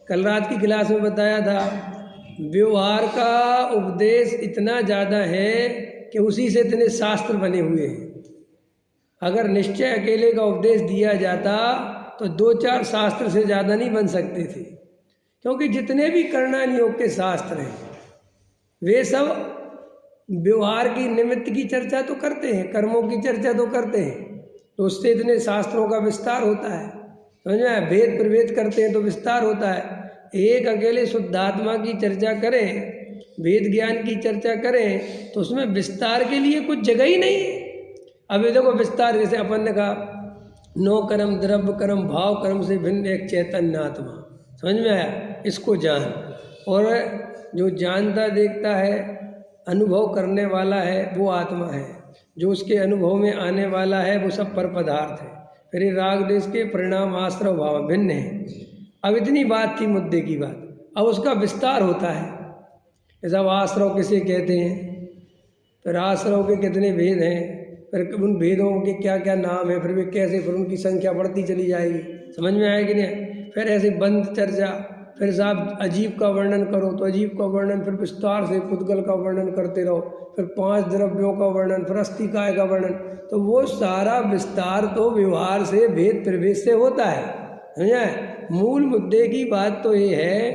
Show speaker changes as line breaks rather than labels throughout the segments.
कल रात की क्लास में बताया था, व्यवहार का उपदेश इतना ज़्यादा है कि उसी से इतने शास्त्र बने हुए हैं। अगर निश्चय अकेले का उपदेश दिया जाता तो 2-4 शास्त्र से ज़्यादा नहीं बन सकते थे, क्योंकि जितने भी करणान योग के शास्त्र हैं वे सब व्यवहार की निमित्त की चर्चा तो करते हैं, कर्मों की चर्चा तो करते हैं, तो उससे इतने शास्त्रों का विस्तार होता है। समझ में? भेद प्रभेद करते हैं तो विस्तार होता है। एक अकेले शुद्धात्मा की चर्चा करें, वेद ज्ञान की चर्चा करें तो उसमें विस्तार के लिए कुछ जगह ही नहीं है। अब ये देखो विस्तार, जैसे अपन ने कहा 9 कर्म, द्रव्य कर्म, भाव कर्म से भिन्न एक चैतन्य आत्मा। समझ में आया? इसको जान। और जो जानता देखता है, अनुभव करने वाला है, वो आत्मा है। जो उसके अनुभव में आने वाला है वो सब पर पदार्थ है। फिर ये राग देश के परिणाम आश्रव भाव भिन्न है। अब इतनी बात थी मुद्दे की बात। अब उसका विस्तार होता है। जैसा आश्रव किसे कहते हैं, फिर आश्रव के कितने भेद हैं, फिर उन भेदों के क्या क्या नाम है, फिर वे कैसे, फिर उनकी संख्या बढ़ती चली जाएगी। समझ में आएगी नहीं? फिर ऐसे बंद चर्चा, फिर साहब अजीब का वर्णन करो तो अजीब का वर्णन, फिर विस्तार से पुद्गल का वर्णन करते रहो, फिर 5 द्रव्यों का वर्णन, फिर अस्थिकाय का वर्णन। तो वो सारा विस्तार तो व्यवहार से, भेद प्रभेद से होता है। समझे? मूल मुद्दे की बात तो ये है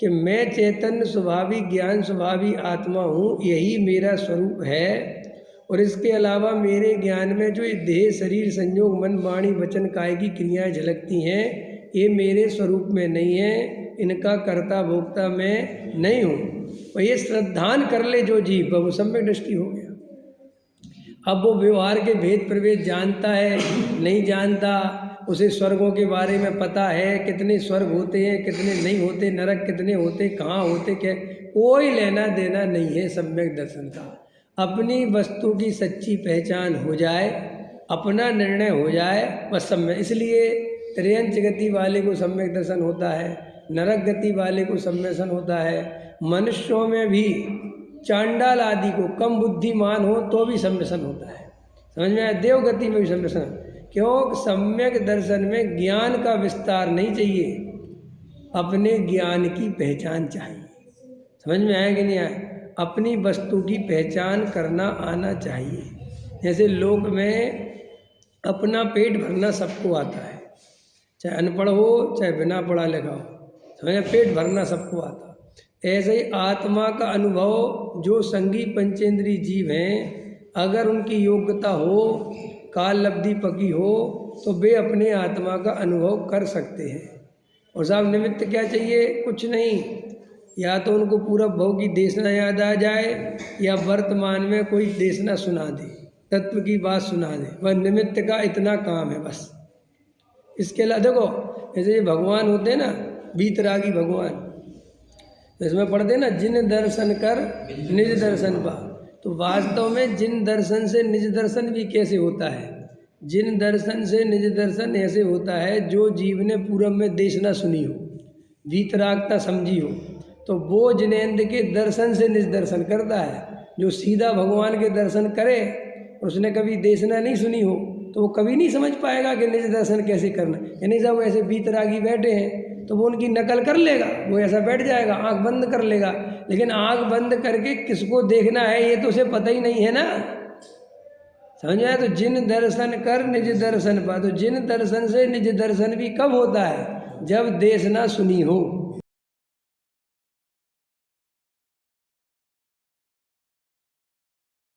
कि मैं चैतन्य स्वभावी, ज्ञान स्वभावी आत्मा हूँ, यही मेरा स्वरूप है। और इसके अलावा मेरे ज्ञान में जो ये देह, शरीर, संयोग, मन, वाणी, वचन, काय की क्रियाएं झलकती हैं, ये मेरे स्वरूप में नहीं है। इनका कर्ता भोक्ता मैं नहीं हूँ। और ये श्रद्धान कर ले जो जीव, वो सम्यक दृष्टि हो गया। अब वो व्यवहार के भेद प्रभेद जानता है, नहीं जानता, उसे स्वर्गों के बारे में पता है, कितने स्वर्ग होते हैं, कितने नहीं होते, नरक कितने होते, कहाँ होते, क्या, कोई लेना देना नहीं है सम्यक दर्शन का। अपनी वस्तु की सच्ची पहचान हो जाए, अपना निर्णय हो जाए, बस सम्यक। इसलिए त्रयंच गति वाले को सम्यक दर्शन होता है, नरक गति वाले को सम्यसन होता है। मनुष्यों में भी चांडाल आदि को कम बुद्धिमान हो तो भी सम्यसन होता है। समझ में आया? देवगति में भी सम्यसन। क्यों? सम्यक दर्शन में ज्ञान का विस्तार नहीं चाहिए, अपने ज्ञान की पहचान चाहिए। समझ में आया कि नहीं आया? अपनी वस्तु की पहचान करना आना चाहिए। जैसे लोक में अपना पेट भरना सबको आता है, चाहे अनपढ़ हो चाहे बिना पढ़ा लिखा हो। समझे? पेट भरना सबको आता है। ऐसे ही आत्मा का अनुभव जो संगी पंचेंद्रीय जीव हैं, अगर उनकी योग्यता हो, काल लब्धि पकी हो, तो वे अपने आत्मा का अनुभव कर सकते हैं। और साहब निमित्त क्या चाहिए? कुछ नहीं, या तो उनको पूरा भव की देशना याद आ जाए, या वर्तमान में कोई देशना सुना दे, तत्व की बात सुना दे। वह निमित्त का इतना काम है बस। इसके अलावा देखो, जैसे ये भगवान होते हैं ना, बीतरागी भगवान, इसमें पढ़ते ना, जिन दर्शन कर निज दर्शन पा। तो वास्तव में जिन दर्शन से निज दर्शन भी कैसे होता है? जिन दर्शन से निज दर्शन ऐसे होता है जो जीव ने पूर्व में देशना सुनी हो, वीतरागता समझी हो, तो वो जिनेन्द्र के दर्शन से निज दर्शन करता है। जो सीधा भगवान के दर्शन करे और उसने कभी देशना नहीं सुनी हो, तो वो कभी नहीं समझ पाएगा कि निज दर्शन कैसे करना। यानी जब ऐसे वीतरागी बैठे हैं तो वो उनकी नकल कर लेगा, वो ऐसा बैठ जाएगा, आंख बंद कर लेगा, लेकिन आंख बंद करके किसको देखना है ये तो उसे पता ही नहीं है ना। समझ में आया? तो जिन दर्शन कर निज दर्शन पा। तो जिन दर्शन से निज दर्शन भी कब होता है? जब देशना सुनी हो।